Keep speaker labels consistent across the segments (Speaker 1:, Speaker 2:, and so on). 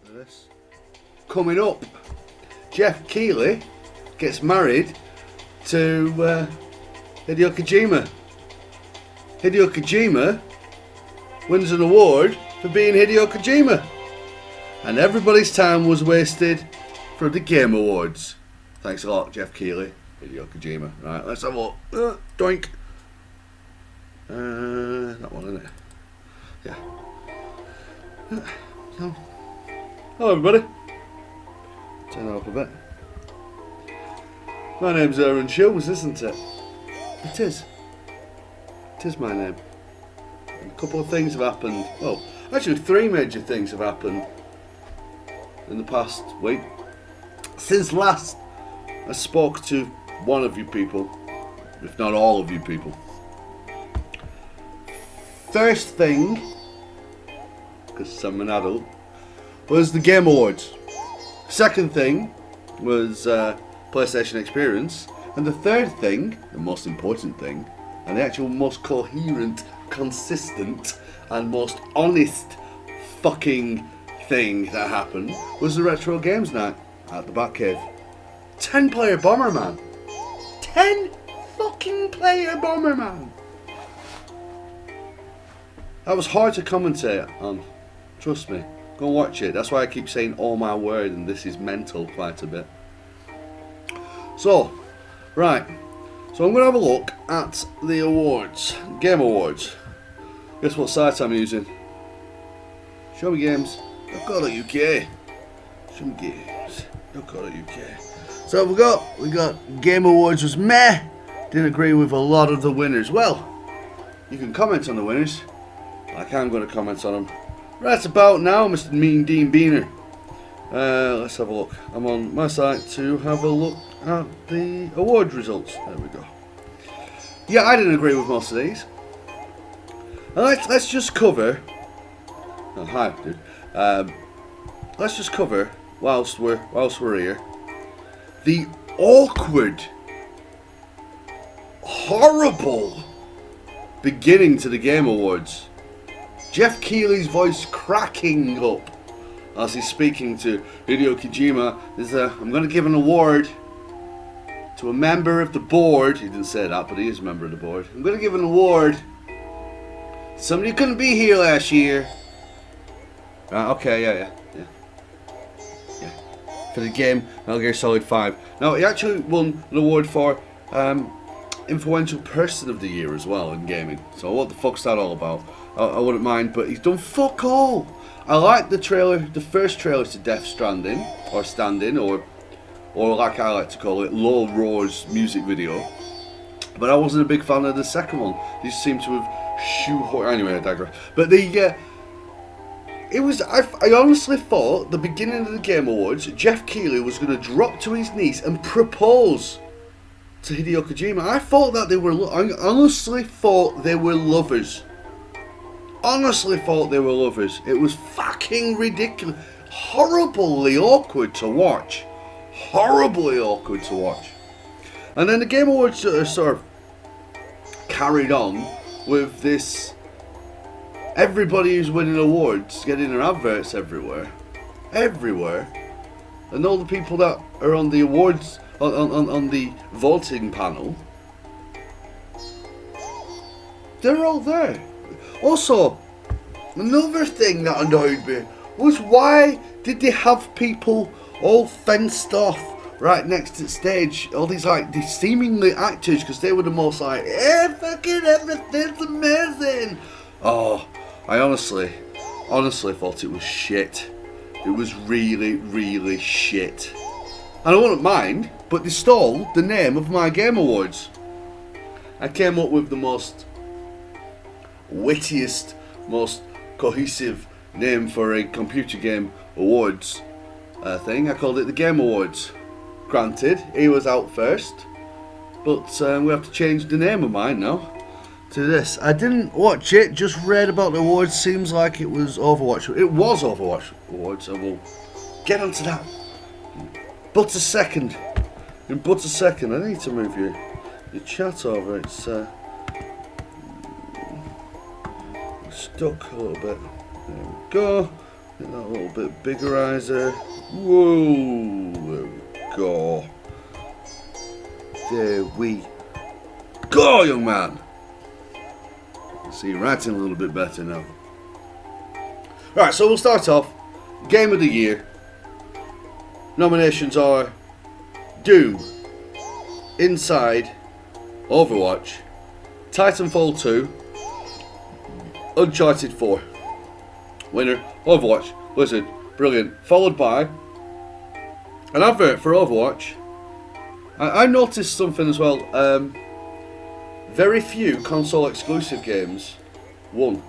Speaker 1: This. Coming up, Jeff Keighley gets married to Hideo Kojima. Hideo Kojima wins an award for being Hideo Kojima. And everybody's time was wasted for the Game Awards. Thanks a lot, Jeff Keighley. Hideo Kojima. Right, let's have a look. Doink. That one, isn't it? Yeah. So. Hello everybody. Turn that up a bit. My name's Aaron Shields, isn't it? It is. It is my name. And a couple of things have happened. Well, actually 3 major things have happened in the past week. Since last I spoke to one of you people, if not all of you people. First thing, because I'm an adult, was the Game Awards. Second thing was PlayStation Experience. And the third thing, the most important thing, and the actual most coherent, consistent, and most honest fucking thing that happened was the Retro Games Night at the Batcave. 10-player Bomberman. 10 fucking player Bomberman. That was hard to commentate on. Trust me. Go watch it. That's why I keep saying "oh my word" and "this is mental" quite a bit. So, right. So I'm going to have a look at the awards. Game Awards. Guess what site I'm using? ShowMeGames.co.uk. ShowMeGames.co.uk. So we got Game Awards was meh. Didn't agree with a lot of the winners. Well, you can comment on the winners. Like I'm going to comment on them. Right about now, Mr. Mean Dean Beaner. Let's have a look. I'm on my site to have a look at the award results. There we go. Yeah, I didn't agree with most of these. And let's just cover. Oh, hi, dude. Let's just cover whilst we're here. The awkward, horrible beginning to the Game Awards. Jeff Keighley's voice cracking up as he's speaking to Hideo Kojima. I'm going to give an award to a member of the board. He didn't say that, but he is a member of the board. I'm going to give an award to somebody who couldn't be here last year. Okay, yeah. For the game Metal Gear Solid 5. Now, he actually won an award for Influential Person of the Year as well in gaming. So what the fuck's that all about? I wouldn't mind, but he's done fuck all. I like the trailer, the first trailer to Death Stranding, or Standing, or like I like to call it, Low Roar's music video. But I wasn't a big fan of the second one. These seem to have shoehorned. Anyway, I digress. But I honestly thought the beginning of the Game Awards, Jeff Keighley was going to drop to his knees and propose to Hideo Kojima. I honestly thought they were lovers. It was fucking ridiculous. Horribly awkward to watch. And then the Game Awards sort of carried on with this. Everybody who's winning awards getting their adverts everywhere. And all the people that are on the awards, on the voting panel, they're all there. Also, another thing that annoyed me was why did they have people all fenced off right next to the stage? All these these seemingly actors, because they were the most fucking everything's amazing. Oh, I honestly thought it was shit. It was really, really shit. And I wouldn't mind, but they stole the name of my Game Awards. I came up with the most wittiest, most cohesive name for a computer game awards thing. I called it the Game Awards. Granted, he was out first, but we have to change the name of mine now to this. I didn't watch it, just read about the awards. Seems like it was Overwatch. It was Overwatch Awards, so we'll get onto that. But a second, I need to move your chat over. It's stuck a little bit. There we go. Get that a little bit biggerizer. Whoa, there we go. There we go, young man. See you writing a little bit better now. Right, so we'll start off. Game of the year. Nominations are Doom, Inside, Overwatch, Titanfall 2, Uncharted 4. Winner, Overwatch. Listen, brilliant. Followed by an advert for Overwatch. I noticed something as well. Very few console exclusive games won.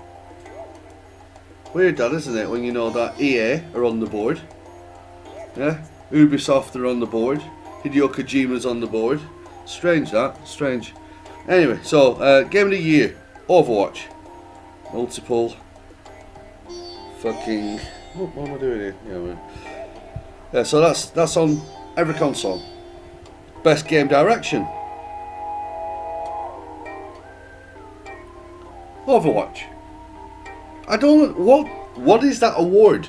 Speaker 1: Weird that, isn't it, when you know that EA are on the board. Yeah, Ubisoft are on the board. Hideo Kojima's on the board. Strange that, strange. Anyway, so game of the year, Overwatch. Multiple fucking... What am I doing here? Yeah, man. Yeah, so that's on every console. Best game direction, Overwatch. I don't... What is that award?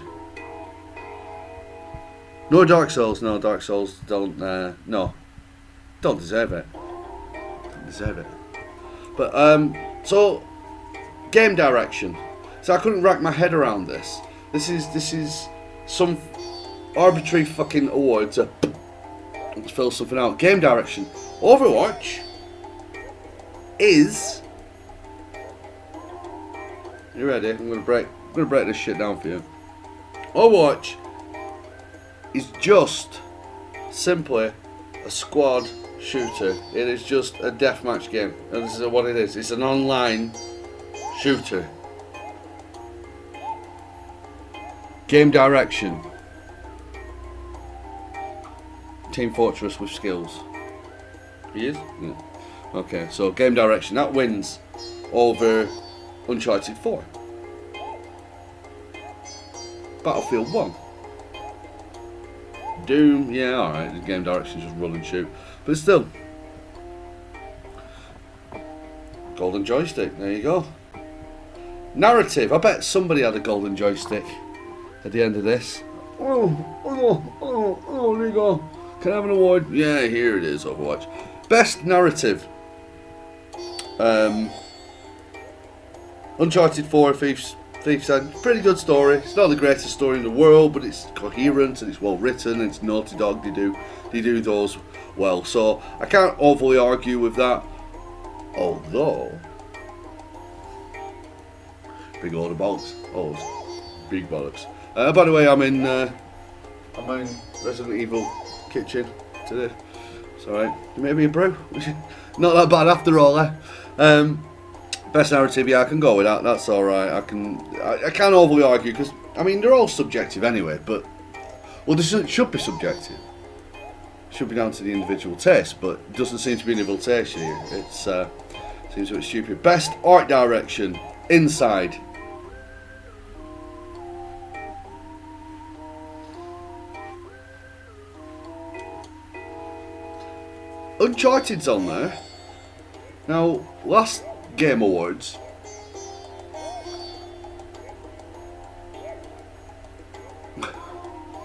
Speaker 1: No Dark Souls. No, Dark Souls don't... no. Don't deserve it. Don't deserve it. But, so... Game direction. So I couldn't rack my head around this. This is some arbitrary fucking award to fill something out. Game direction. Overwatch is... You ready? I'm gonna break this shit down for you. Overwatch is just simply a squad shooter. It is just a deathmatch game, and this is what it is. It's an online shooter. Game direction. Team Fortress with skills. He is? Yeah. Okay, so game direction. That wins over Uncharted 4. Battlefield 1. Doom, yeah, alright, the game direction just run and shoot. But still. Golden joystick, there you go. Narrative, I bet somebody had a golden joystick at the end of this. Oh, there you go. Can I have an award? Yeah, here it is, Overwatch. Best narrative. Uncharted 4, Thief's End. Pretty good story. It's not the greatest story in the world, but it's coherent and it's well written. And it's Naughty Dog. They do those well. So I can't overly argue with that. Although, big load of bollocks. Oh, big bollocks. By the way, I'm in Resident Evil kitchen today. It's alright. Maybe a brew. Not that bad after all, eh? Best narrative, yeah, I can go with that. That's alright. I can't overly argue because I mean they're all subjective anyway. But well, this should be subjective. Should be down to the individual taste, but it doesn't seem to be an individual taste here. It seems a bit stupid. Best art direction, Inside. Uncharted's on there. Now, last Game Awards,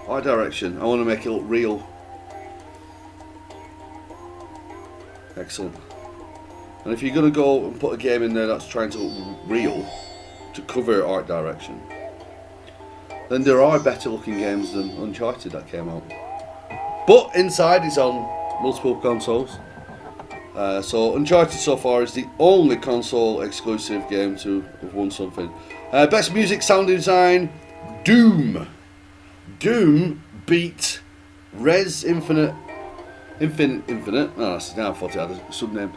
Speaker 1: art direction, I want to make it look real. Excellent. And if you're going to go and put a game in there that's trying to look real to cover art direction, then there are better looking games than Uncharted that came out. But Inside is on multiple consoles. So Uncharted so far is the only console exclusive game to have won something. Best music sound design, Doom. Doom beat Res Infinite. Infinite. No, that's now I thought it had a sub name.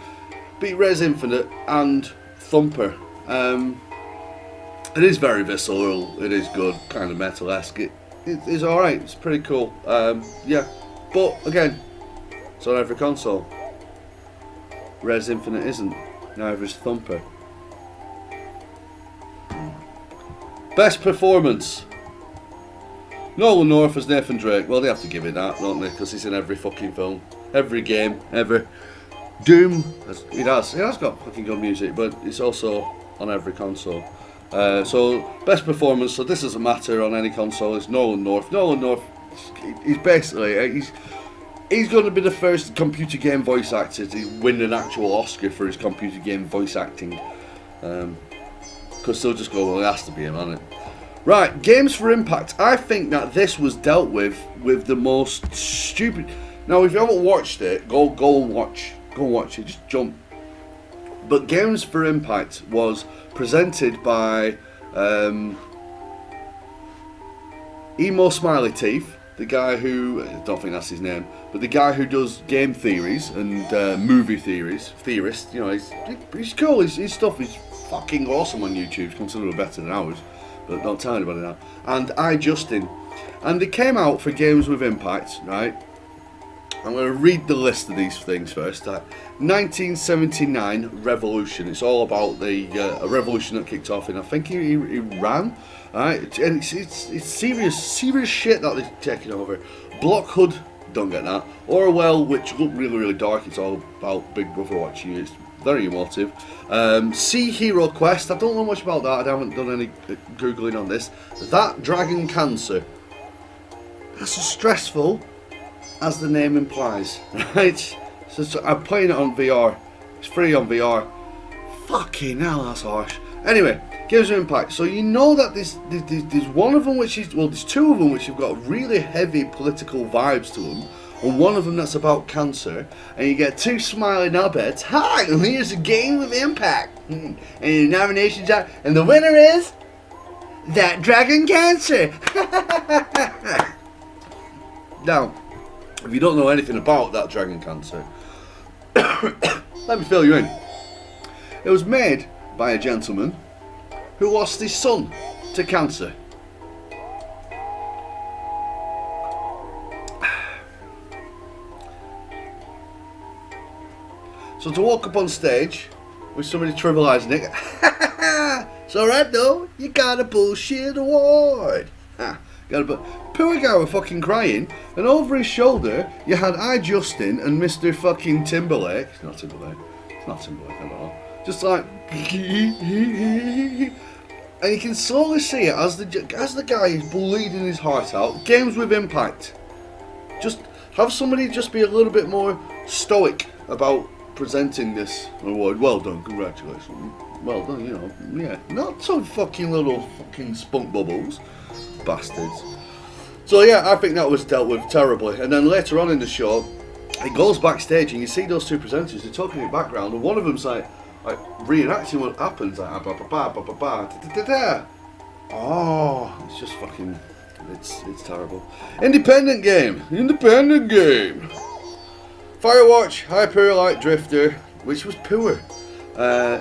Speaker 1: Beat Res Infinite and Thumper. It is very visceral. It is good, kind of metal-esque. It is alright. It's pretty cool. Yeah, but again, it's on every console. Res Infinite isn't. Neither is Thumper. Best performance. Nolan North as Nathan Drake. Well, they have to give it that, don't they? Because he's in every fucking film, every game, ever. Doom, it has got fucking good music, but it's also on every console. So best performance. So this doesn't matter on any console. It's Nolan North. Nolan North. He's basically he's going to be the first computer game voice actor to win an actual Oscar for his computer game voice acting. Because they'll just go, well, it has to be him, hasn't it? Right, Games for Impact. I think that this was dealt with the most stupid. Now, if you haven't watched it, go and watch it. Just jump. But Games for Impact was presented by Emo Smiley Teeth, the guy who, I don't think that's his name, but the guy who does game theories and movie theorist. You know, he's cool. His stuff is fucking awesome on YouTube. It's considerably better than ours, but don't tell anybody now. And Justin, and they came out for Games with Impact, right? I'm going to read the list of these things first. 1979 Revolution. It's all about a revolution that kicked off in, I think, Iran. Right? And it's serious shit that they're taking over. Block Hood, don't get that. Orwell, which looked really, really dark. It's all about Big Brother watching you. It's very emotive. Sea Hero Quest. I don't know much about that. I haven't done any Googling on this. That Dragon Cancer. That's as stressful as the name implies, right? So I'm playing it on VR. It's free on VR. Fucking hell, that's harsh. Anyway, Games of Impact. So you know that there's one of them which is, well, there's two of them which have got really heavy political vibes to them, and one of them that's about cancer, and you get two smiling knobheads. Hi, and here's a Game of Impact, and your nominations are, and the winner is that Dragon Cancer. Now, if you don't know anything about that Dragon Cancer, let me fill you in. It was made by a gentleman who lost his son to cancer. So to walk up on stage with somebody trivialising it, it's alright though, you got a bullshit award. Poor guy was fucking crying, and over his shoulder you had Justin and Mr. fucking Timberlake. It's not Timberlake, I don't know. Just like, and you can slowly see it as the guy is bleeding his heart out. Games with Impact. Just have somebody just be a little bit more stoic about presenting this award. Well done, congratulations. Well done, you know, yeah. Not so fucking little fucking spunk bubbles. Bastards. So yeah, I think that was dealt with terribly. And then later on in the show, it goes backstage and you see those two presenters, they're talking in the background, and one of them's like reenacting what happens, like ba ba ba ba ba ba da da da. Oh, it's just fucking, it's terrible. Independent game. Firewatch, Hyper Light Drifter, which was poor.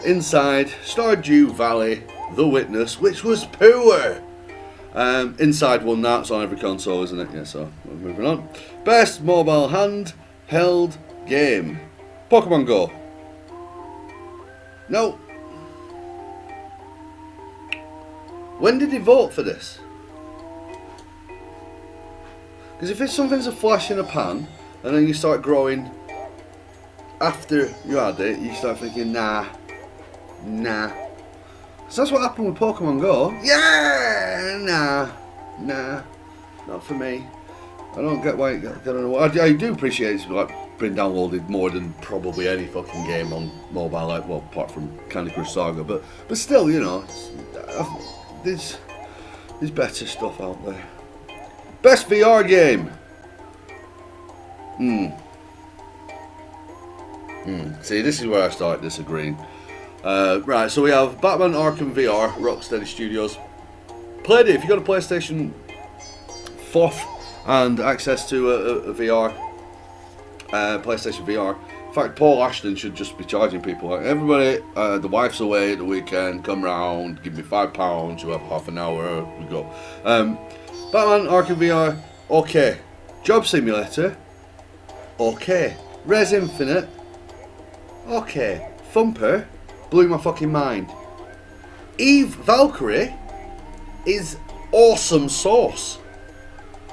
Speaker 1: Inside, Stardew Valley, The Witness, which was poor. Inside won that, it's on every console, isn't it? Yeah, so we're moving on. Best mobile handheld game. Pokemon Go. No. When did he vote for this? Because if it's something's a flash in a pan, and then you start growing after you had it, you start thinking, nah. So that's what happened with Pokemon Go. Yeah, nah, not for me. I don't get why. I don't know. I do appreciate it's like been downloaded more than probably any fucking game on mobile, like, well, apart from Candy Crush Saga. But still, you know, there's better stuff out there. Best VR game. See, this is where I start disagreeing. Right, so we have Batman Arkham VR, Rocksteady Studios. Played it. If you got a PlayStation 4 and access to a VR, PlayStation VR. In fact, Paul Ashton should just be charging people. Like, everybody, the wife's away at the weekend, come round, give me £5, you have half an hour, we go. Batman Arkham VR, okay. Job Simulator, okay. Res Infinite, okay. Thumper, blew my fucking mind. Eve Valkyrie is awesome sauce.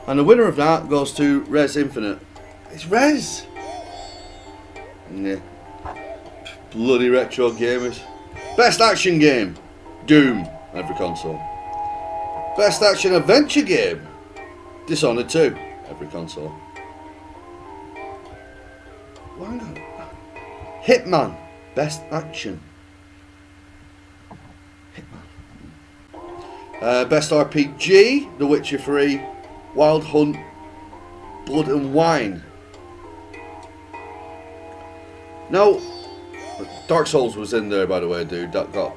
Speaker 1: And the winner of that goes to Res Infinite. It's Res. Yeah. Bloody retro gamers. Best action game. Doom. every console. Best action adventure game, Dishonored 2, every console. Why not? Hitman, best action. Hitman. Best RPG, The Witcher 3, Wild Hunt, Blood and Wine. Now, Dark Souls was in there, by the way, dude. That got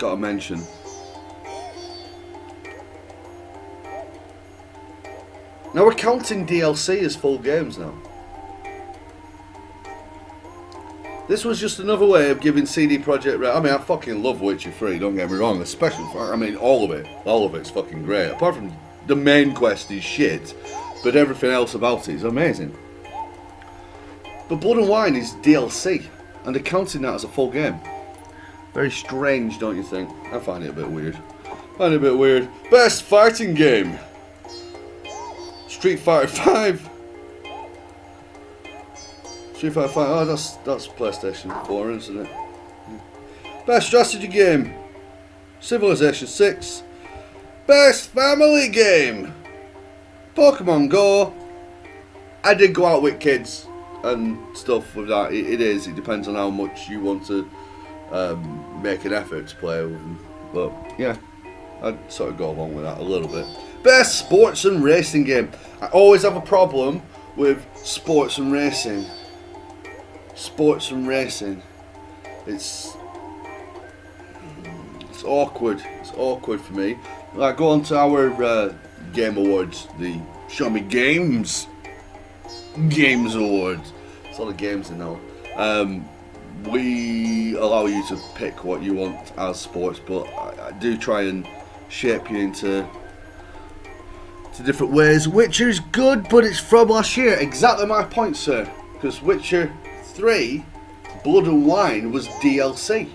Speaker 1: a mention. Now we're counting DLC as full games now. This was just another way of giving CD Projekt Red. I mean, I fucking love Witcher 3. Don't get me wrong, especially for, I mean, all of it. All of it's fucking great. Apart from the main quest is shit, but everything else about it is amazing. But Blood and Wine is DLC, and they're counting that as a full game. Very strange, don't you think? I find it a bit weird. Best fighting game, Street Fighter 5. Street Fighter 5. Oh, that's PlayStation 4, isn't it? Best strategy game, Civilization 6. Best family game, Pokemon Go. I did go out with kids and stuff with that. It depends on how much you want to make an effort to play with them. But yeah, I'd sort of go along with that a little bit. Best sports and racing game. I always have a problem with sports and racing. Sports and racing. It's awkward. It's awkward for me. Like, go on to our Game Awards, the Show Me Games Awards. It's all the games in now. We allow you to pick what you want as sports, but I do try and shape you into different ways. Witcher's good, but it's from last year. Exactly my point, sir. Because Witcher 3, Blood and Wine was DLC.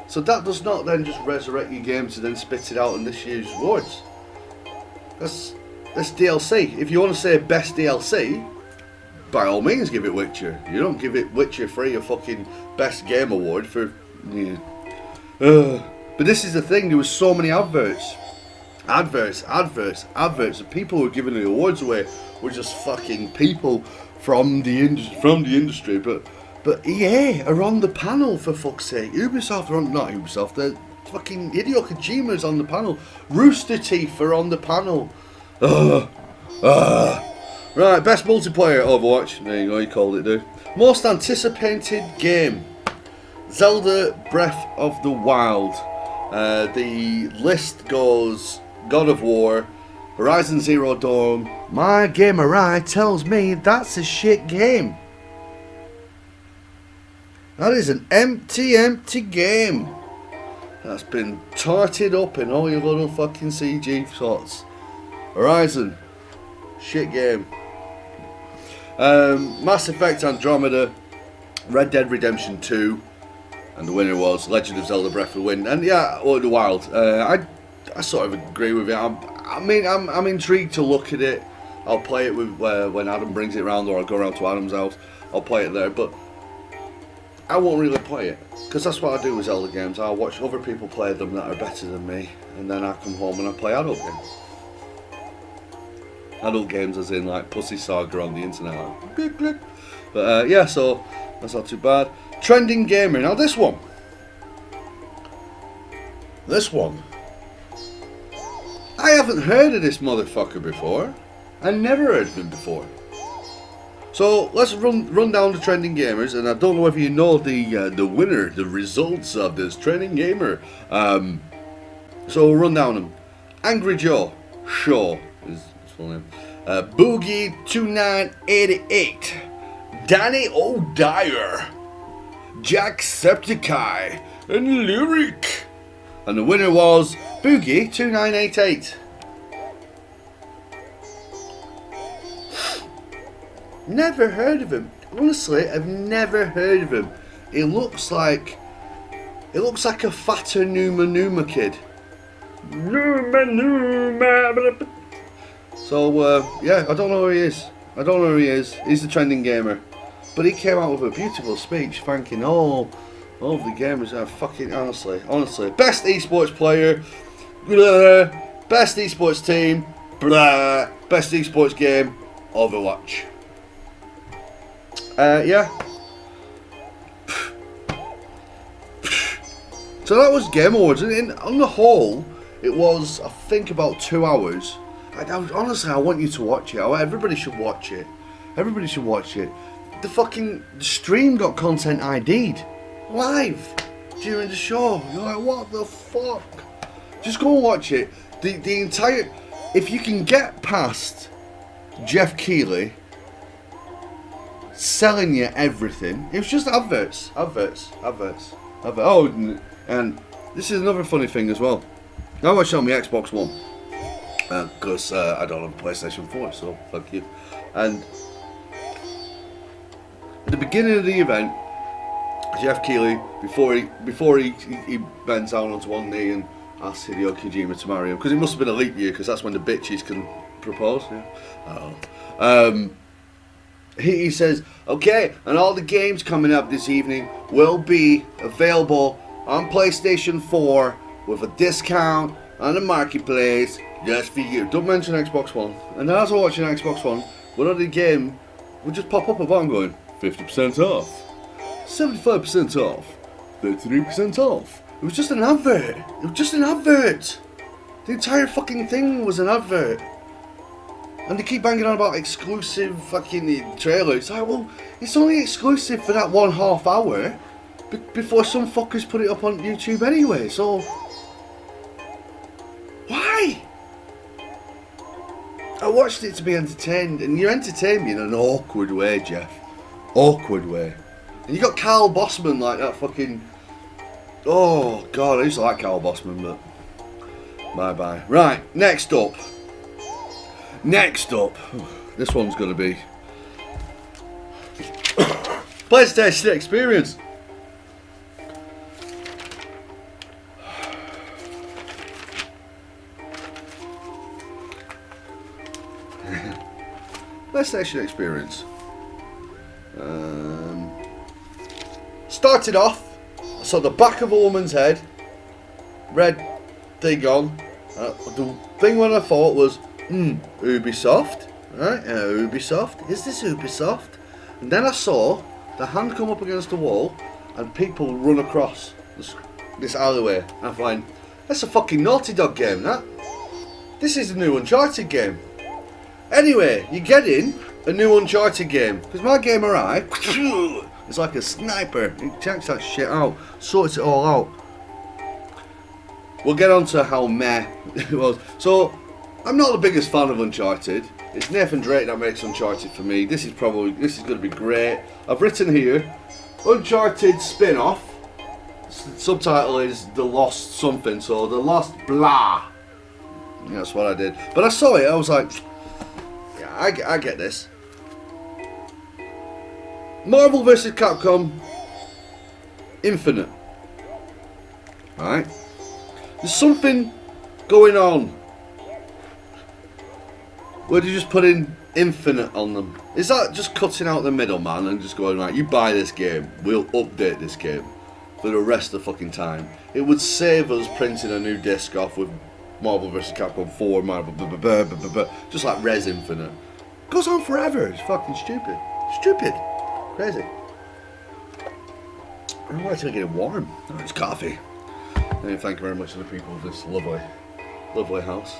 Speaker 1: So that does not then just resurrect your game to then spit it out in this year's awards. That's DLC. If you want to say best DLC, by all means give it Witcher. You don't give it Witcher 3 a fucking best game award for... Yeah. But this is the thing, there was so many adverts. Adverts. And people who were giving the awards away were just fucking people from the industry. But EA are on the panel, for fuck's sake. Ubisoft are on... Not Ubisoft, the fucking Hideo Kojima's on the panel. Rooster Teeth are on the panel. Right, best multiplayer, Overwatch. There you go, you called it, dude. Most anticipated game, Zelda Breath of the Wild. The list goes God of War, Horizon Zero Dawn. My gamer eye tells me that's a shit game. That is an empty game. That's been tarted up in all your little fucking CG shots. Horizon, shit game. Mass Effect Andromeda, Red Dead Redemption 2, and the winner was Legend of Zelda Breath of the Wild. And yeah, the Wild. I sort of agree with it. I'm intrigued to look at it. I'll play it with when Adam brings it around, or I'll go around to Adam's house. I'll play it there, but I won't really play it, because that's what I do with Zelda games. I'll watch other people play them that are better than me, and then I come home and I play adult games. Adult games as in like Pussy Saga on the internet. Like, click, click. But yeah, so that's not too bad. Trending gamer. Now this one. I haven't heard of this motherfucker before. I never heard of him before. So let's run down the trending gamers, and I don't know if you know the winner, the results of this trending gamer. So we'll run down them. Angry Joe, Shaw is his full name. Boogie 2988, Danny O'Dyer, Jacksepticeye, and Lyric. And the winner was Boogie 2988. Never heard of him. Honestly, I've never heard of him. It looks like a fatter Numa kid. Numa. So yeah, I don't know who he is. He's the trending gamer, but he came out with a beautiful speech thanking all of the gamers. Fucking honestly, best esports player, blah. Best esports team, blah. Best esports game, Overwatch. Yeah. So that was Game Awards, and on the whole, it was, I think, about 2 hours. Honestly, I want you to watch it. Everybody should watch it. Everybody should watch it. The stream got content ID'd live during the show. You're like, what the fuck? Just go and watch it. The entire, if you can get past Jeff Keighley selling you everything, it was just adverts. Oh, and this is another funny thing as well. I watched it on my Xbox One because I don't have a PlayStation 4, so fuck you. And at the beginning of the event, Jeff Keighley, before he bends down onto one knee and asks Hideo Kojima to marry him, because it must have been a leap year, because that's when the bitches can propose. Yeah. I don't know. He says, okay, and all the games coming up this evening will be available on PlayStation 4 with a discount on the marketplace just for you. Don't mention Xbox One. And as I watch an Xbox One, one of the game would just pop up a button going 50% off, 75% off, 33% off. It was just an advert. It was just an advert. The entire fucking thing was an advert. And they keep banging on about exclusive fucking trailers. It's like, well, it's only exclusive for that 1.5 hour before some fuckers put it up on YouTube anyway, so why? I watched it to be entertained, and you entertained me in an awkward way, Jeff. Awkward way. And you got Carl Bossman like that fucking... Oh, God, I used to like Carl Bossman, but... Bye-bye. Right, next up. This one's going to be... PlayStation Experience. PlayStation Experience. Started off, I saw the back of a woman's head, red thing on. The thing what I thought was, Ubisoft, right? Ubisoft. Is this Ubisoft? And then I saw the hand come up against the wall and people run across this alleyway. And I'm like, that's a fucking Naughty Dog game, that. This is a new Uncharted game. Anyway, you get in a new Uncharted game, because my gamer eye, it's like a sniper. It checks that shit out, sorts it all out. We'll get on to how meh it was. So, I'm not the biggest fan of Uncharted. It's Nathan Drake that makes Uncharted for me. This is going to be great. I've written here, Uncharted spin-off. The subtitle is The Lost Something, so The Lost Blah. Yeah, that's what I did. But I saw it, I was like, yeah, I get this. Marvel vs. Capcom Infinite. Alright? There's something going on where you just put in Infinite on them. Is that just cutting out the middleman and just going, right, you buy this game, we'll update this game for the rest of the fucking time? It would save us printing a new disc off with Marvel vs. Capcom 4, Marvel, just like Res Infinite. Goes on forever. It's fucking stupid. Stupid. Crazy. I don't know why it's getting warm. Oh, it's coffee. And thank you very much to the people of this lovely house.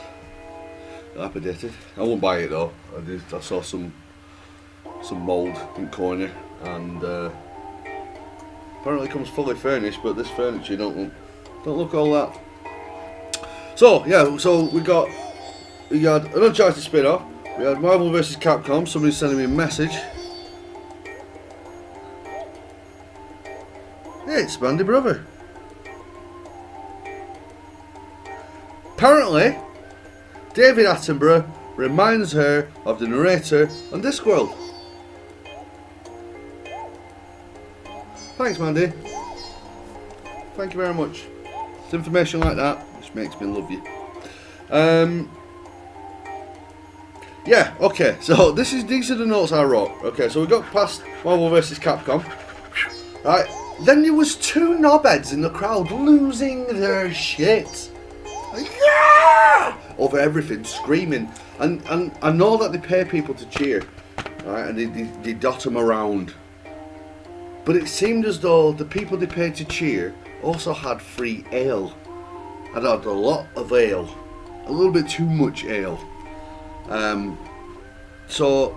Speaker 1: Dilapidated. I won't buy it though. I saw some mould in the corner, and apparently it comes fully furnished, but this furniture don't look all that. So yeah, so we had an Uncharted spin-off. We had Marvel vs. Capcom. Somebody's sending me a message. Hey, it's Bandy Brother. Apparently, David Attenborough reminds her of the narrator on Discworld. Thanks, Mandy. Thank you very much. It's information like that which makes me love you. Yeah, okay, so these are the notes I wrote. Okay, so we got past Marvel vs. Capcom. Right, then there was two knobheads in the crowd losing their shit. yeah, over everything, screaming. And I know that they pay people to cheer, right, and they dot them around. But it seemed as though the people they paid to cheer also had free ale. I'd had a lot of ale, a little bit too much ale. So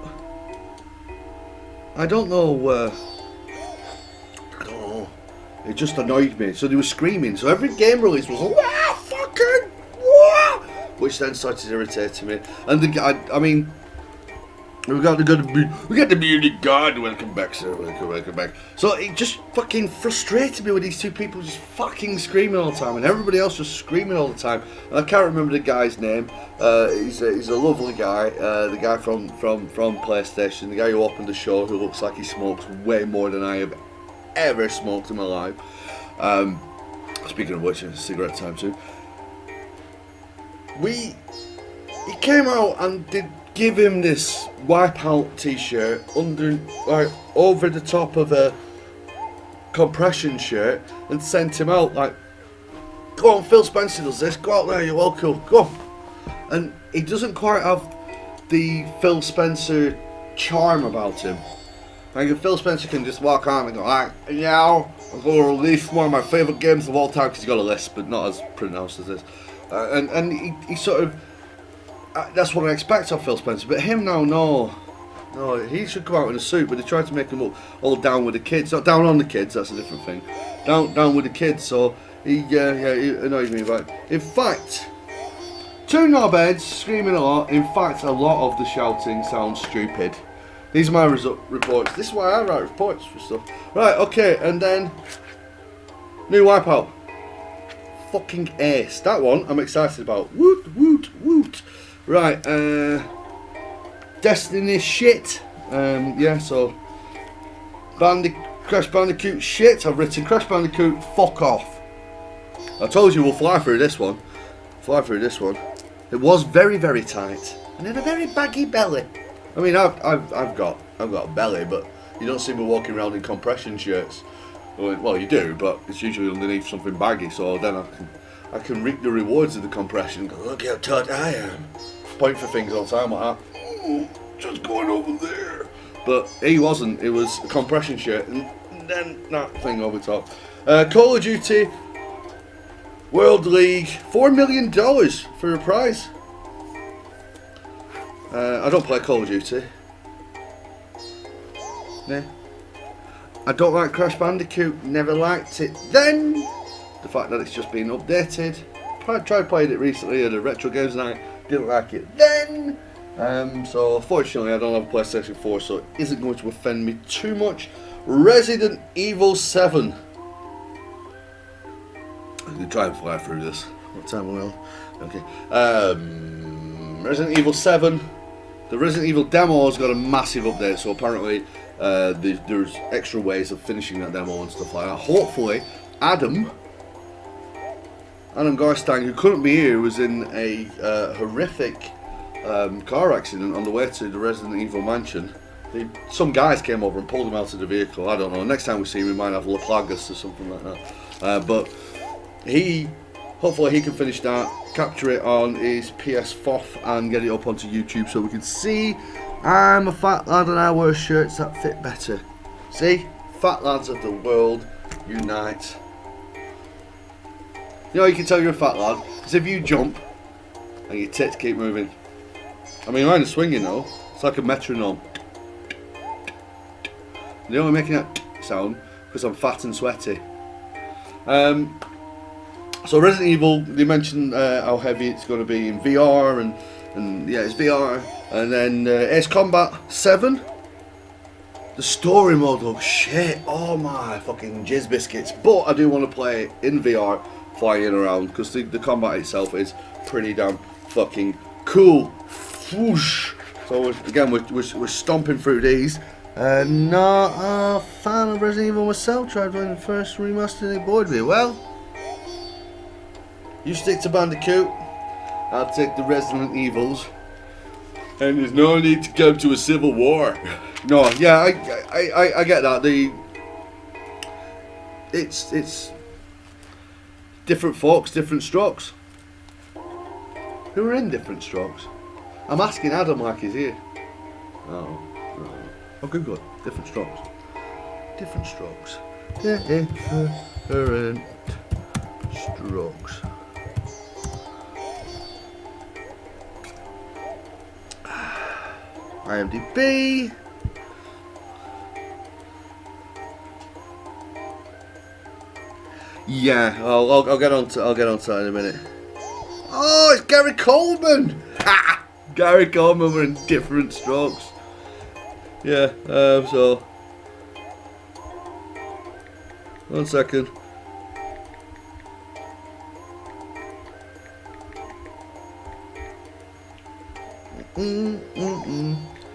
Speaker 1: I don't know. It just annoyed me. So they were screaming. So every game release was wah, fucking wah, which then started irritating me. And the guy, I mean, we got the beauty god. Welcome back, sir. Welcome back. So it just fucking frustrated me with these two people just fucking screaming all the time, and everybody else just screaming all the time. And I can't remember the guy's name. He's a lovely guy. The guy from PlayStation. The guy who opened the show, who looks like he smokes way more than I have ever smoked in my life. Speaking of which, it's cigarette time too. He came out and did give him this Wipeout t-shirt over the top of a compression shirt and sent him out like, go on, Phil Spencer does this, go out there, you're welcome, go on. And he doesn't quite have the Phil Spencer charm about him. Like if Phil Spencer can just walk on and go like, yeah, I'm going to release one of my favourite games of all time, because he's got a list, but not as pronounced as this. And he sort of, that's what I expect of Phil Spencer. But him now, no, he should come out in a suit. But they tried to make him look all down with the kids, not down on the kids. That's a different thing. Down with the kids. So he annoyed me. But in fact, two knobheads screaming a lot. In fact, a lot of the shouting sounds stupid. These are my reports. This is why I write reports for stuff. Right, okay, and then new Wipeout. Fucking ace. That one I'm excited about. Woot, woot, woot. Right, Destiny shit. Yeah, so Crash Bandicoot shit. I've written Crash Bandicoot fuck off. I told you we'll fly through this one. It was very, very tight and in a very baggy belly. I mean, I've got a belly, but you don't see me walking around in compression shirts. Well, you do, but it's usually underneath something baggy. So then I can reap the rewards of the compression. Go, look how tight I am. Point for things all the time like that. Ooh, just going over there. But he wasn't. It was a compression shirt, and then that thing over top. Call of Duty World League, $4 million for a prize. I don't play Call of Duty. Nah. I don't like Crash Bandicoot, never liked it then. The fact that it's just been updated. Tried playing it recently at a retro games night, didn't like it then. So fortunately I don't have a PlayStation 4, so it isn't going to offend me too much. Resident Evil 7. I'm going to try and fly through this. What time are we on? Okay. Resident Evil 7. The Resident Evil demo has got a massive update, so apparently there's extra ways of finishing that demo and stuff like that. Hopefully, Adam Gorstein, who couldn't be here, was in a horrific car accident on the way to the Resident Evil mansion. Some guys came over and pulled him out of the vehicle. I don't know. Next time we see him, we might have La Plagas or something like that. But hopefully he can finish that, capture it on his PS4 and get it up onto YouTube so we can see. I'm a fat lad and I wear shirts that fit better. See? Fat lads of the world unite. You know, you can tell you're a fat lad because if you jump and your tits keep moving. I mean, mine are swinging though. It's like a metronome. They're only making that sound because I'm fat and sweaty. So Resident Evil, they mentioned how heavy it's going to be in VR, and yeah, it's VR. And then Ace Combat 7. The story mode looks shit. Oh my fucking jizz biscuits. But I do want to play it in VR, flying around, because the combat itself is pretty damn fucking cool. Whoosh. So again, we're stomping through these. Not a fan of Resident Evil myself. Tried playing the first remaster and it bored me. Well, you stick to Bandicoot, I'll take the Resident Evils, and there's no need to go to a civil war. No, yeah, I get that. It's different folks, different strokes. who are in Different Strokes? I'm asking Adam like he's here. Oh, no. I'll Google it. Different Strokes. Different Strokes. Different Strokes. IMDb. Yeah, I'll get on to that in a minute. Oh, it's Gary Coleman. Ha! Gary Coleman were in Different Strokes. Yeah. So 1 second.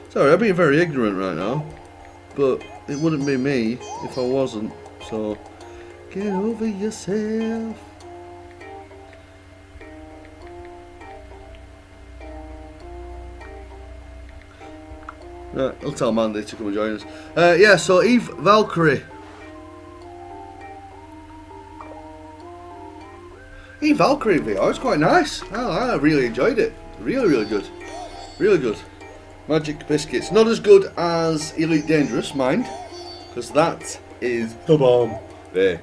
Speaker 1: Sorry, I'm being very ignorant right now, but it wouldn't be me if I wasn't. So get over yourself. Right, I'll tell Mandy to come and join us. Yeah, so Eve Valkyrie. Eve Valkyrie VR is quite nice. Oh, I really enjoyed it. Really good. Really good. Magic Biscuits. Not as good as Elite Dangerous, mind. Because that is the bomb. There.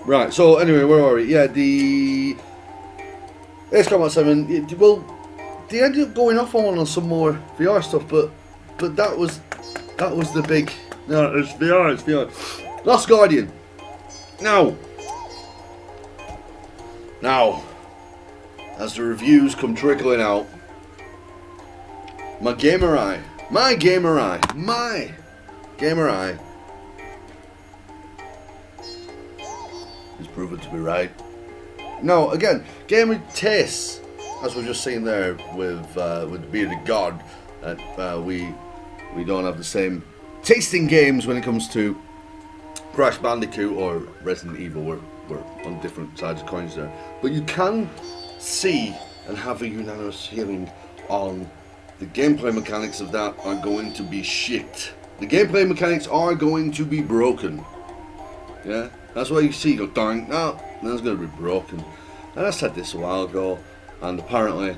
Speaker 1: Right, so anyway, where are we? Yeah, the Ace Combat 7. Well, they ended up going off on some more VR stuff, but that was the big. No, it's VR. Last Guardian. Now, as the reviews come trickling out, my gamer eye is proven to be right. Now, again, gamer tastes, as we've just seen there with the Bearded God, that we don't have the same tasting games when it comes to Crash Bandicoot or Resident Evil. We're on different sides of coins there, but you can see and have a unanimous feeling on the gameplay mechanics of that are going to be shit. The gameplay mechanics are going to be broken. Yeah, that's why you see go dang, no, that's going to be broken. And I said this a while ago, and apparently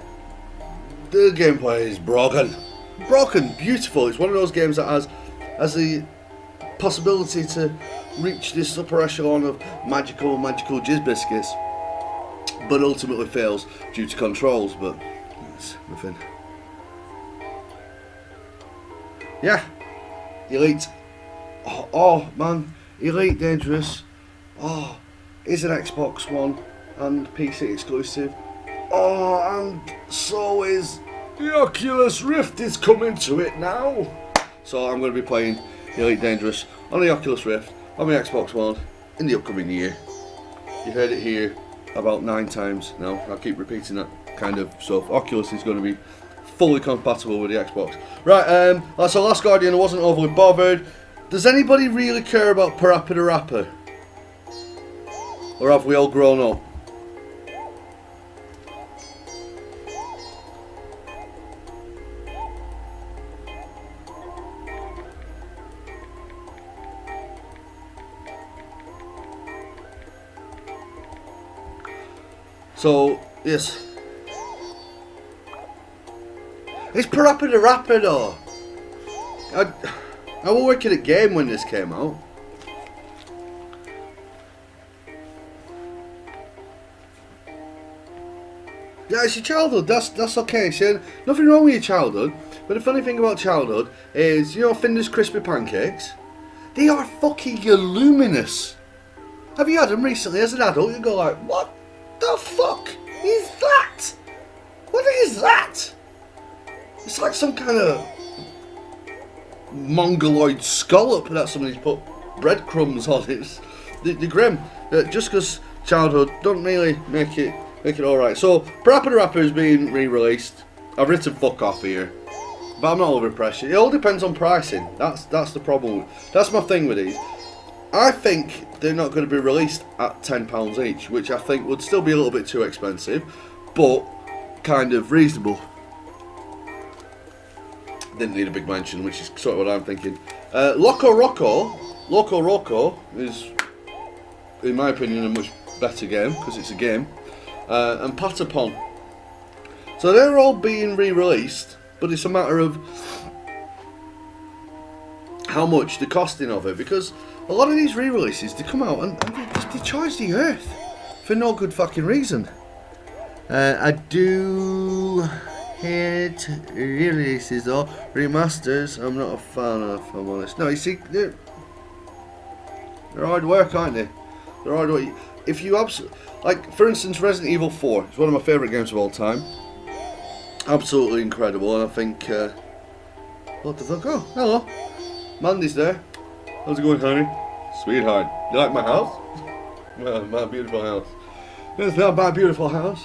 Speaker 1: the gameplay is broken. Broken, beautiful. It's one of those games that has the possibility to reach this upper echelon of magical jizz biscuits, but ultimately fails due to controls. But it's nothing. Yeah, Elite. Oh man, Elite Dangerous. Oh, is an Xbox One and PC exclusive. Oh, and so is the Oculus Rift is coming to it now. So I'm going to be playing Elite Dangerous on the Oculus Rift on my Xbox One in the upcoming year. You heard it here about 9 times now. I'll keep repeating that kind of stuff. Oculus is going to be fully compatible with the Xbox. Right, so Last Guardian, I wasn't overly bothered. Does anybody really care about Parappa the Rapper? Or have we all grown up? So, yes. It's Parappa the Rapper though. I was working at Game when this came out. Yeah, it's your childhood, that's okay. See, nothing wrong with your childhood. But the funny thing about childhood is, you know, Finder's Crispy Pancakes? They are fucking luminous. Have you had them recently as an adult? You go like, what the fuck is that? What is that? It's like some kind of mongoloid scallop that somebody's put breadcrumbs on it. The grim. Just because childhood don't really make it alright. So Parappa the Rapper is being re-released. I've written fuck off here, but I'm not over pressure. It all depends on pricing. That's the problem. That's my thing with these. I think they're not going to be released at £10 each, which I think would still be a little bit too expensive, but kind of reasonable. Didn't need a big mention, which is sort of what I'm thinking. Loco Roco is, in my opinion, a much better game because it's a game. And Patapon. So they're all being re-released, but it's a matter of how much the costing of it, because a lot of these re-releases, they come out and they charge the earth for no good fucking reason. I do hate re-releases or remasters. I'm not a fan of, if I'm honest. No, you see, they're hard work, aren't they? They're hard work. If you like, for instance, Resident Evil 4 is one of my favourite games of all time. Absolutely incredible, and I think, what the fuck? Oh, hello. Mandy's there. How's it going, honey? Sweetheart. You like my house? Well, my beautiful house. It's not my beautiful house.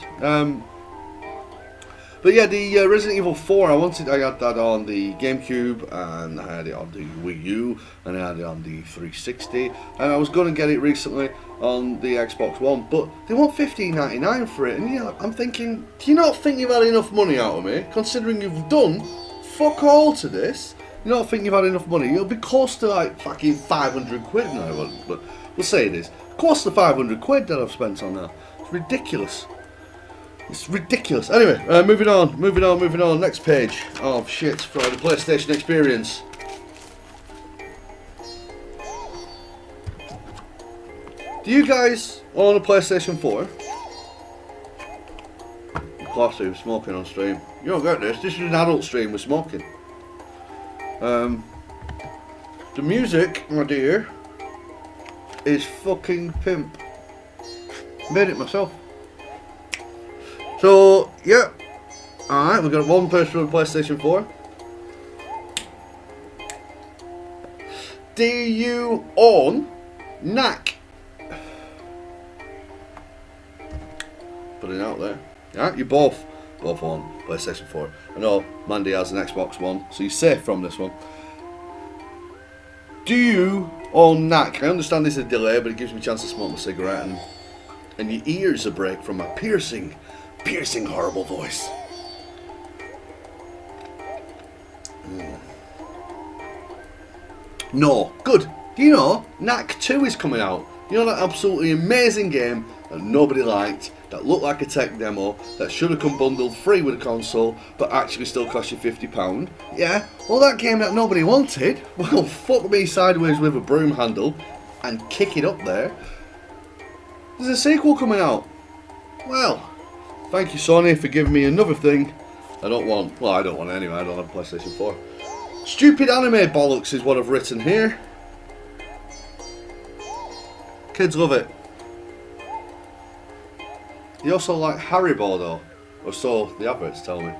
Speaker 1: But yeah, the Resident Evil 4, I got that on the GameCube, and I had it on the Wii U, and I had it on the 360, and I was going to get it recently on the Xbox One, but they want $15.99 for it, and yeah, I'm thinking, do you not think you've had enough money out of me, considering you've done fuck all to this? You don't think you've had enough money? You'll be close to like fucking 500 quid now, but we'll say it is. Close to 500 quid that I've spent on that. It's ridiculous. It's ridiculous. Anyway, moving on. Next page. Oh shit, for the PlayStation experience. Do you guys own a PlayStation 4? Classy with smoking on stream. You don't get this. This is an adult stream with smoking. The music, my dear, is fucking pimp. Made it myself. So, yeah. Alright, we've got one person with PlayStation 4. Do you own Knack? Put it out there. Yeah, you both own PlayStation 4. I know Mandy has an Xbox One, so you're safe from this one. Do you own Knack? I understand there's a delay, but it gives me a chance to smoke my cigarette, and your ears a break from my piercing, horrible voice. No, good. Do you know Knack 2 is coming out? You know that absolutely amazing game that nobody liked, that looked like a tech demo, that should have come bundled free with a console, but actually still cost you £50? Yeah, well, that game that nobody wanted, well, fuck me sideways with a broom handle and kick it up there. There's a sequel coming out. Well, thank you, Sony, for giving me another thing I don't want. Well, I don't want it anyway, I don't have a PlayStation 4. Stupid anime bollocks is what I've written here. Kids love it. They also like Haribo though, or so the adverts tell me.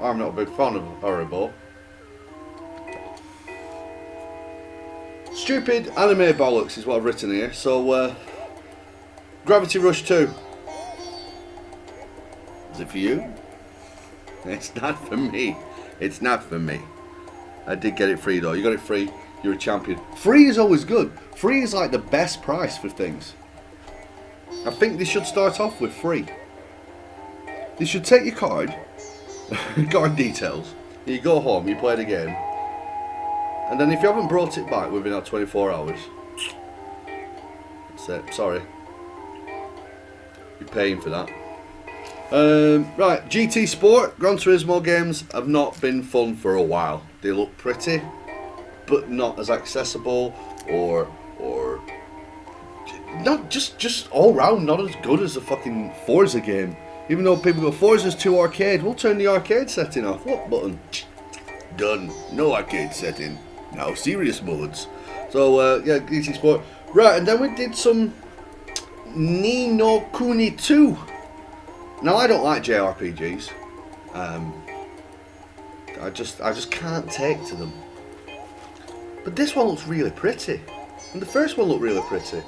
Speaker 1: I'm not a big fan of Haribo. Stupid anime bollocks is what I've written here. So, Gravity Rush 2. Is it for you? It's not for me. It's not for me. I did get it free though. You got it free. You're a champion. Free is always good. Free is like the best price for things. I think they should start off with free. They should take your card, card details, you go home, you play the game, and then if you haven't brought it back within that 24 hours, that's it, sorry. You're paying for that. Right, GT Sport, Gran Turismo games have not been fun for a while. They look pretty, but not as accessible, or not just all round not as good as the fucking Forza game. Even though people go, Forza's too arcade, we'll turn the arcade setting off. What button? Done. No arcade setting. Now serious modes. So yeah, GT Sport. Right, and then we did some Ni no Kuni 2. Now I don't like JRPGs. I just can't take to them. But this one looks really pretty. And the first one looked really pretty.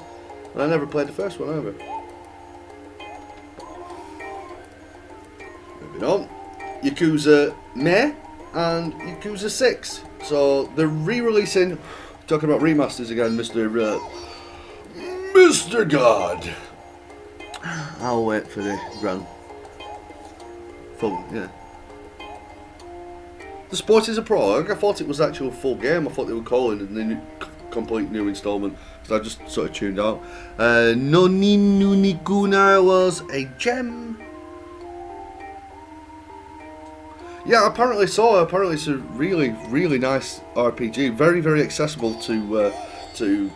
Speaker 1: And I never played the first one either. Moving on. Yakuza Meh and Yakuza 6. So they're re-releasing, talking about remasters again, Mr. God. I'll wait for the grand. Full, yeah. The Sport is a prologue. I thought it was actually a full game. I thought they were calling it a complete new installment. So I just sort of tuned out. Noni Nunikuna was a gem. Yeah, apparently so. Apparently it's a really, really nice RPG. Very, very accessible to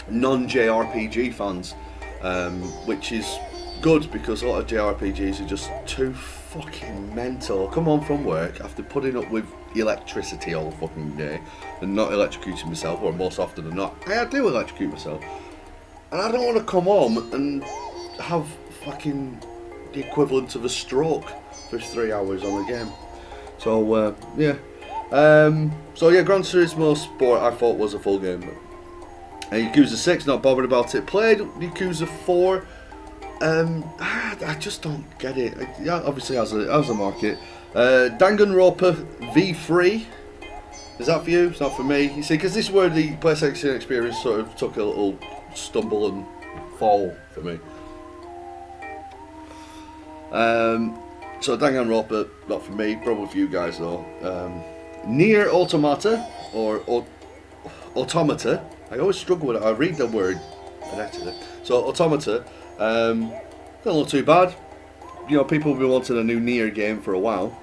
Speaker 1: non-JRPG fans, which is good because a lot of JRPGs are just too fucking mental. I come home from work after putting up with electricity all the fucking day and not electrocuting myself, or most often than not, I do electrocute myself. And I don't want to come home and have fucking the equivalent of a stroke for 3 hours on the game. So, yeah. So, yeah, Gran Turismo Sport I thought was a full game. Yakuza 6, not bothered about it. Played Yakuza 4. I just don't get it. Yeah, obviously has a market. Danganronpa V3. Is that for you? It's not for me. You see, because this is where the PlayStation experience sort of took a little stumble and fall for me. So Danganronpa, not for me. Probably for you guys though. Nier Automata or Automata. I always struggle with it. I read the word phonetically. So Automata. Not too bad. You know, people have been wanting a new Nier game for a while,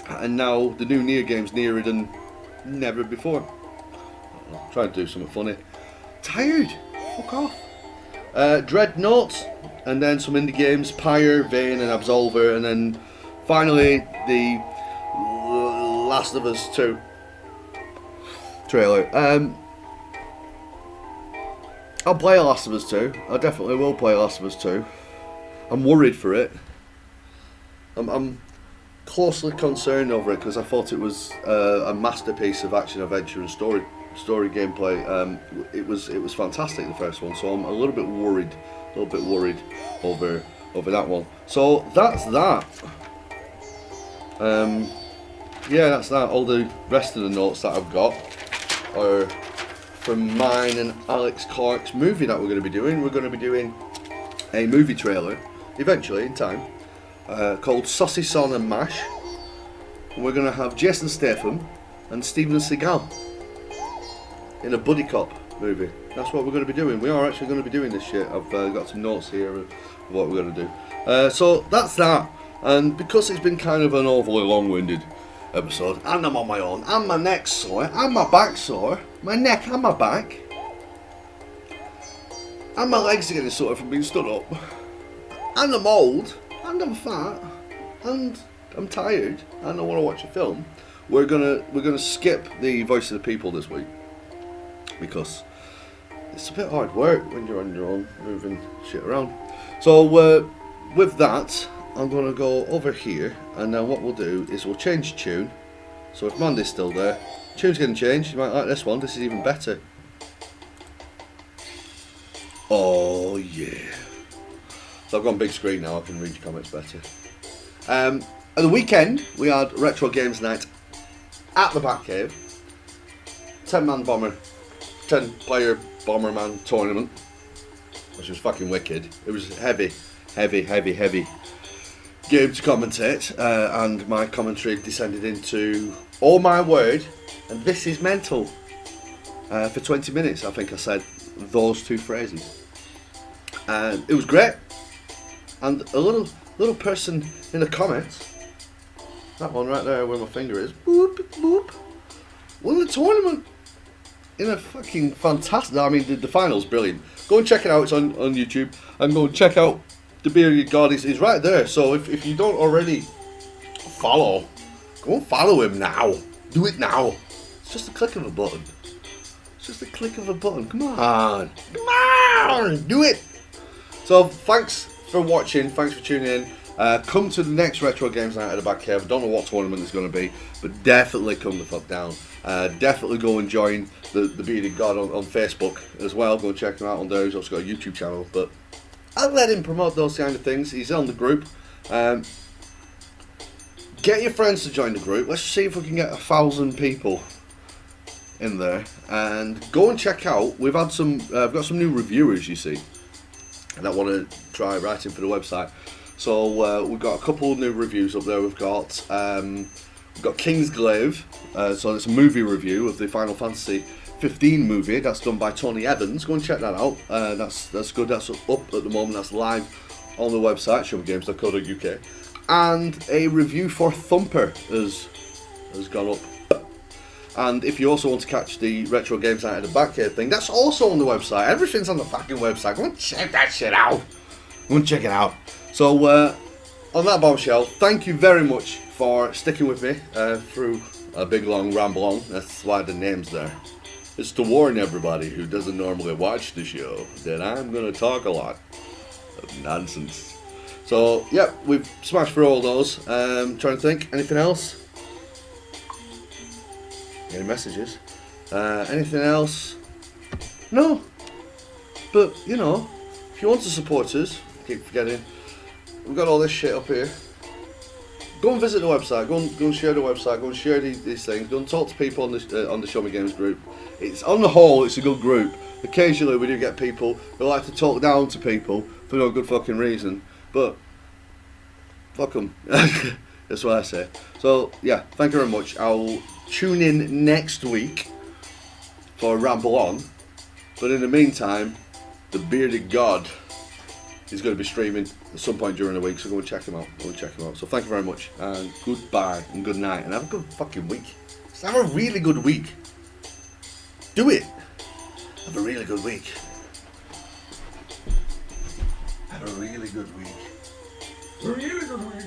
Speaker 1: and now the new Nier game's nearer than never before. I'll try and do something funny. Tired. Fuck off. Dreadnought, and then some indie games, Pyre, Vane, and Absolver, and then finally the Last of Us 2 trailer. I'll play Last of Us 2. I definitely will play Last of Us 2. I'm worried for it. I'm closely concerned over it because I thought it was a masterpiece of action, adventure, and story gameplay. It was fantastic, the first one. So I'm a little bit worried over that one. So that's that. Yeah, that's that. All the rest of the notes that I've got are from mine and Alex Clark's movie that we're going to be doing. We're going to be doing a movie trailer, eventually, in time, called Saucy Son and Mash. And we're going to have Jason Statham and Steven Seagal in a buddy cop movie. That's what we're going to be doing. We are actually going to be doing this shit. I've got some notes here of what we're going to do. So that's that. And because it's been kind of an overly long-winded episode, and I'm on my own, and my neck's sore, and my back's sore, my neck and my back, and my legs are getting sore from being stood up, and I'm old, and I'm fat, and I'm tired, and I want to watch a film. We're gonna skip the Voice of the People this week because it's a bit hard work when you're on your own moving shit around. So with that, I'm going to go over here, and then what we'll do is we'll change tune. So if Mandy's still there, tune's going to change. You might like this one. This is even better. Oh yeah. So I've gone big screen now. I can read your comments better. At the weekend we had Retro Games Night at the Batcave. 10 player Bomberman tournament, which was fucking wicked. It was heavy game to commentate, and my commentary descended into, oh my word, and this is mental. For 20 minutes, I think I said those two phrases. And it was great. And a little person in the comments, that one right there where my finger is, boop, boop, won the tournament in a fucking fantastic, I mean, the final's brilliant. Go and check it out, it's on YouTube, and go and check out The Bearded God is right there. So if you don't already follow, go and follow him now. Do it now. It's just a click of a button. It's just a click of a button. Come on. Do it. So thanks for watching. Thanks for tuning in. Come to the next Retro Games Night at the Back Cave. I don't know what tournament it's going to be, but definitely come the fuck down. Definitely go and join the Bearded God on Facebook as well. Go and check him out on there. He's also got a YouTube channel, but I'll let him promote those kind of things. He's on the group. Get your friends to join the group. Let's see if we can get 1,000 people in there. And go and check out. We've had some. I've got some new reviewers, you see, that want to try writing for the website. So we've got a couple of new reviews up there. We've got Kingsglaive. So it's a movie review of the Final Fantasy 15 movie that's done by Tony Evans. Go and check that out. That's good. That's up at the moment. That's live on the website showgames.co.uk. and a review for Thumper has gone up. And if you also want to catch the Retro Games Night at the Backcave thing, that's also on the website. Everything's on the fucking website. Go and check that shit out. Go and check it out. So, on that bombshell, thank you very much for sticking with me through a big long ramble on. That's why the name's there. It's to warn everybody who doesn't normally watch the show that I'm going to talk a lot of nonsense. So, yeah, we've smashed through all those. Trying to think, anything else? Any messages? Anything else? No. But, you know, if you want to support us, keep forgetting, we've got all this shit up here. Go and visit the website. Go and share the website. Go and share these things. Go and talk to people on the Show Me Games group. It's on the whole, it's a good group. Occasionally we do get people who like to talk down to people for no good fucking reason. But fuck them. That's what I say. So yeah, thank you very much. I'll tune in next week for Ramble On. But in the meantime, the Bearded God is going to be streaming at some point during the week, so go and check him out. So thank you very much, and goodbye and good night, and have a good fucking week. Just have a really good week. Do it. Have a really good week. Have a really good week. A really good week.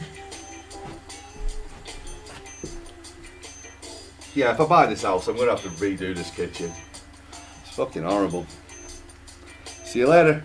Speaker 1: Yeah, if I buy this house, I'm going to have to redo this kitchen. It's fucking horrible. See you later.